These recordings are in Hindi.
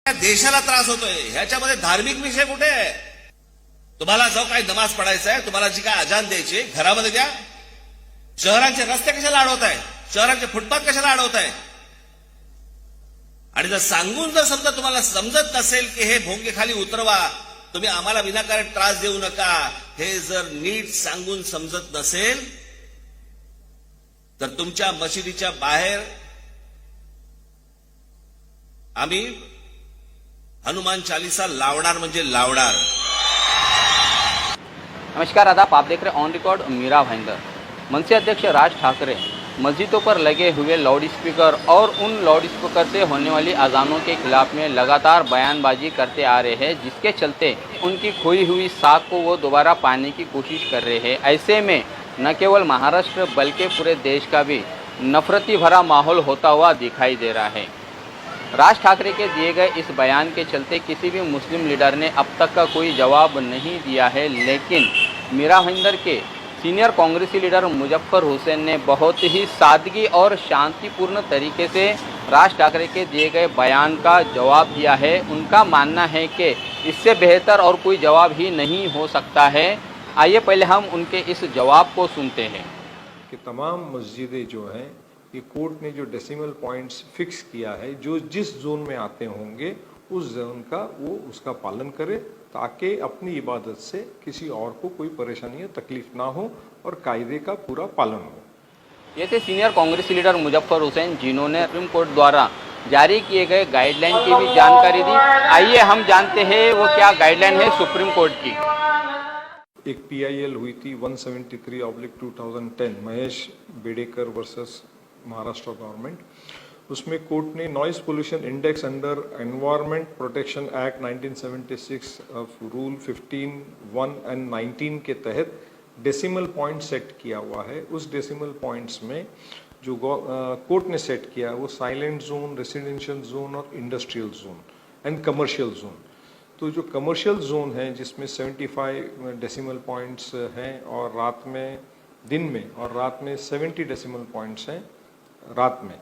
देशाला त्रास होतोय ह्याच्यामध्ये धार्मिक विषय कुठे आहे? तुम्हाला जो काही नमाज पडायचा आहे, तुम्हाला जी काय अजान द्यायची घरामध्ये द्या. शहरांचे रस्ते कशाला अडवताय? शहरांचे फुटपाथ कशाला अडवताय? आणि जर सांगून जर समजा तुम्हाला समजत नसेल की हे भोंगे खाली उतरवा, तुम्ही आम्हाला विनाकारण त्रास देऊ नका, हे जर नीट सांगून समजत नसेल तर तुमच्या मशिदीच्या बाहेर आम्ही हनुमान चालीसा लावणार म्हणजे लावणार. नमस्कार, आदाब. आप देख रहे ऑन रिकॉर्ड मीरा भाईंदर. मनसे अध्यक्ष राज ठाकरे मस्जिदों पर लगे हुए लाउड स्पीकर और उन लाउड स्पीकर से होने वाली अजानों के खिलाफ में लगातार बयानबाजी करते आ रहे हैं, जिसके चलते उनकी खोई हुई साख को वो दोबारा पाने की कोशिश कर रहे हैं. ऐसे में न केवल महाराष्ट्र बल्कि पूरे देश का भी नफरती भरा माहौल होता हुआ दिखाई दे रहा है. राज ठाकरे के दिए गए इस बयान के चलते किसी भी मुस्लिम लीडर ने अब तक का कोई जवाब नहीं दिया है, लेकिन मीरा भाईंदर के सीनियर कांग्रेसी लीडर मुजफ्फर हुसैन ने बहुत ही सादगी और शांतिपूर्ण तरीके से राज ठाकरे के दिए गए बयान का जवाब दिया है. उनका मानना है कि इससे बेहतर और कोई जवाब ही नहीं हो सकता है. आइए पहले हम उनके इस जवाब को सुनते हैं. कि तमाम मस्जिदें जो हैं, ये कोर्ट ने जो डेसिमल पॉइंट्स फिक्स किया है, जो जिस जोन में आते होंगे उस जोन का वो उसका पालन करे, ताकि अपनी इबादत से किसी और को कोई परेशानी या तकलीफ ना हो और कायदे का पूरा पालन हो. ये थे सीनियर कांग्रेसी लीडर मुजफ्फर हुसैन, जिन्होंने सुप्रीम कोर्ट द्वारा जारी किए गए गाइडलाइन की भी जानकारी दी. आइए हम जानते हैं वो क्या गाइडलाइन है सुप्रीम कोर्ट की. एक PIL हुई थी 173/2010 महेश बेडेकर वर्सेस महाराष्ट्र गवर्नमेंट. उसमें कोर्ट ने noise pollution index under environment protection act 1976 of rule 15, 1 and 19 के तहत डेसिमल पॉइंट सेट किया हुआ है. उस डेसिमल पॉइंट्स में जो कोर्ट ने सेट किया वो साइलेंट जोन, रेसिडेंशियल जोन और industrial zone and commercial zone. तो जो कमर्शियल जोन है जिसमें 75 डेसिमल पॉइंट्स हैं और दिन में और रात में 70 डेसिमल पॉइंट्स हैं रात में,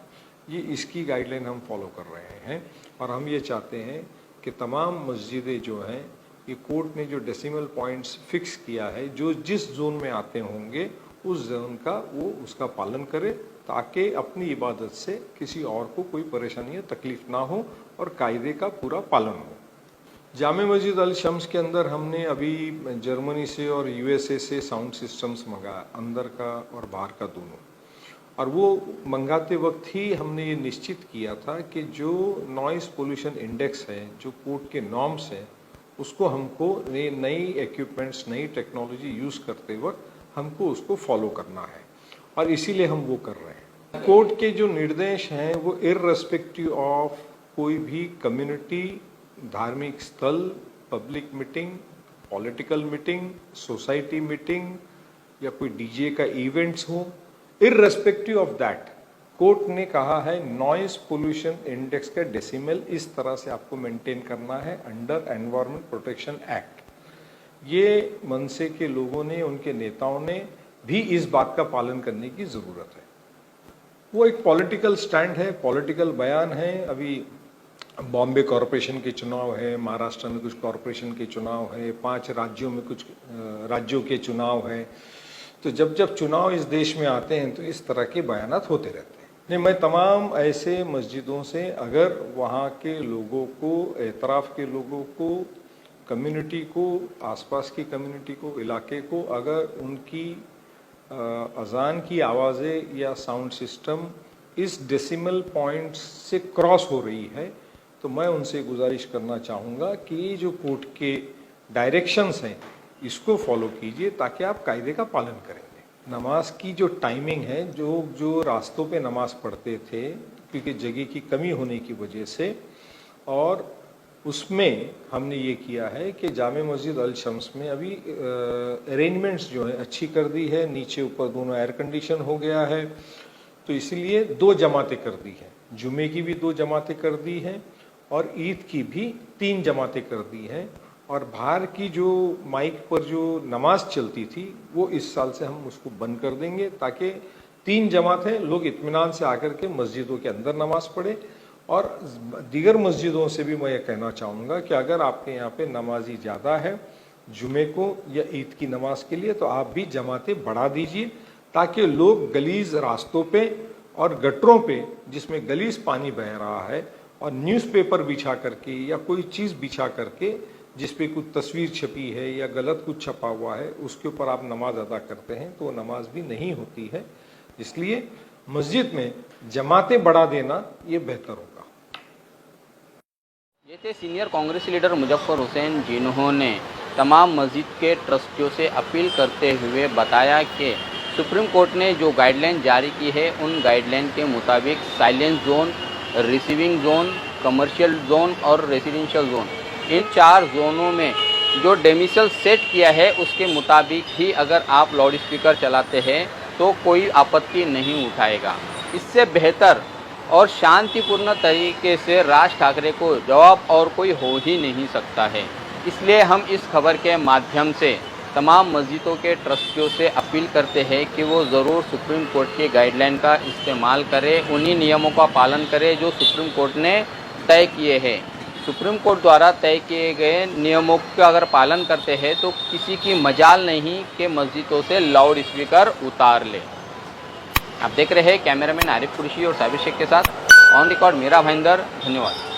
ये इसकी गाइडलाइन हम फॉलो कर रहे हैं. और हम ये चाहते हैं कि तमाम मस्जिदें जो हैं, ये कोर्ट ने जो डेसिमल पॉइंट्स फिक्स किया है, जो जिस जोन में आते होंगे उस जोन का वो उसका पालन करे, ताकि अपनी इबादत से किसी और को कोई परेशानी या तकलीफ ना हो और कायदे का पूरा पालन हो. जामे मस्जिद अल शम्स के अंदर हमने अभी जर्मनी से और USA से साउंड सिस्टम्स मंगाया, अंदर का और बाहर का दोनों. और वो मंगाते वक्त ही हमने ये निश्चित किया था कि जो नॉइस पोल्यूशन इंडेक्स है, जो कोर्ट के नॉर्म्स हैं, उसको हमको नई इक्विपमेंट्स, नई टेक्नोलॉजी यूज़ करते वक्त हमको उसको फॉलो करना है, और इसीलिए हम वो कर रहे हैं. कोर्ट के जो निर्देश हैं वो इर्रेस्पेक्टिव ऑफ कोई भी कम्युनिटी, धार्मिक स्थल, public meeting, political meeting, society meeting या कोई DJ का इवेंट्स हो, इर्रेस्पेक्टिव ऑफ दैट कोर्ट ने कहा है नॉइज पोल्यूशन इंडेक्स का डेसिमल इस तरह से आपको मेंटेन करना है अंडर एनवायरनमेंट प्रोटेक्शन एक्ट. ये मनसे के लोगों ने, उनके नेताओं ने भी इस बात का पालन करने की ज़रूरत है. वो एक पॉलिटिकल स्टैंड है, पॉलिटिकल बयान है. अभी बॉम्बे कॉरपोरेशन के चुनाव है, महाराष्ट्र में कुछ कॉरपोरेशन के चुनाव है, 5 राज्यों में कुछ राज्यों के चुनाव है. तो जब चुनाव इस देश में आते हैं तो इस तरह के बयानात होते रहते हैं. नहीं, मैं तमाम ऐसे मस्जिदों से अगर वहाँ के लोगों को, एतराफ़ के लोगों को, कम्युनिटी को, आसपास की कम्युनिटी को, इलाके को, अगर उनकी अजान की आवाज़ें या साउंड सिस्टम इस डेसिमल पॉइंट से क्रॉस हो रही है, तो मैं उनसे गुजारिश करना चाहूँगा कि ये जो कोर्ट के डायरेक्शंस हैं इसको फॉलो कीजिए, ताकि आप कायदे का पालन करेंगे. नमाज की जो टाइमिंग है, जो रास्तों पे नमाज पढ़ते थे क्योंकि जगह की कमी होने की वजह से, और उसमें हमने ये किया है कि जामे मस्जिद अल शम्स में अभी अरेंजमेंट्स जो है अच्छी कर दी है. नीचे ऊपर दोनों एयर कंडीशन हो गया है, तो इसलिए 2 जमातें कर दी हैं. जुमे की भी 2 जमातें कर दी हैं और ईद की भी 3 जमातें कर दी हैं. और बाहर की जो माइक पर जो नमाज चलती थी वो इस साल से हम उसको बंद कर देंगे, ताकि 3 जमातें लोग इत्मीनान से आकर के मस्जिदों के अंदर नमाज पढ़े और दीगर मस्जिदों से भी मैं ये कहना चाहूँगा कि अगर आपके यहाँ पे नमाजी ज़्यादा है जुमे को या ईद की नमाज के लिए, तो आप भी जमातें बढ़ा दीजिए, ताकि लोग गलीज रास्तों पे और गटरों पे जिसमें गलीज पानी बह रहा है और न्यूज़पेपर बिछा करके या कोई चीज़ बिछा करके जिस पे कुछ तस्वीर छपी है या गलत कुछ छपा हुआ है उसके ऊपर आप नमाज अदा करते हैं तो वो नमाज भी नहीं होती है। इसलिए मस्जिद में जमातें बढ़ा देना ये बेहतर होगा। ये थे सीनियर कांग्रेस लीडर मुजफ्फर हुसैन, जिन्होंने तमाम मस्जिद के ट्रस्टियों से अपील करते हुए बताया कि सुप्रीम कोर्ट ने जो गाइडलाइन जारी की है उन गाइडलाइन के मुताबिक silence zone, receiving zone, commercial zone और रेसिडेंशियल जोन, इन 4 जोनों में जो डेमिसल सेट किया है उसके मुताबिक ही अगर आप लाउड स्पीकर चलाते हैं तो कोई आपत्ति नहीं उठाएगा। इससे बेहतर और शांतिपूर्ण तरीके से राज ठाकरे को जवाब और कोई हो ही नहीं सकता है। इसलिए हम इस खबर के माध्यम से तमाम मस्जिदों के ट्रस्टियों से अपील करते हैं कि वो ज़रूर सुप्रीम कोर्ट के गाइडलाइन का इस्तेमाल करें, उन्हीं नियमों का पालन करें जो सुप्रीम कोर्ट ने तय किए हैं। सुप्रीम कोर्ट द्वारा तय किए गए नियमों का अगर पालन करते हैं तो किसी की मजाल नहीं कि मस्जिदों से लाउड स्पीकर उतार ले। आप देख रहे हैं कैमरामैन आरिफ कुरैशी और साबिर शेख के साथ ऑन रिकॉर्ड मीरा भाईंदर। धन्यवाद।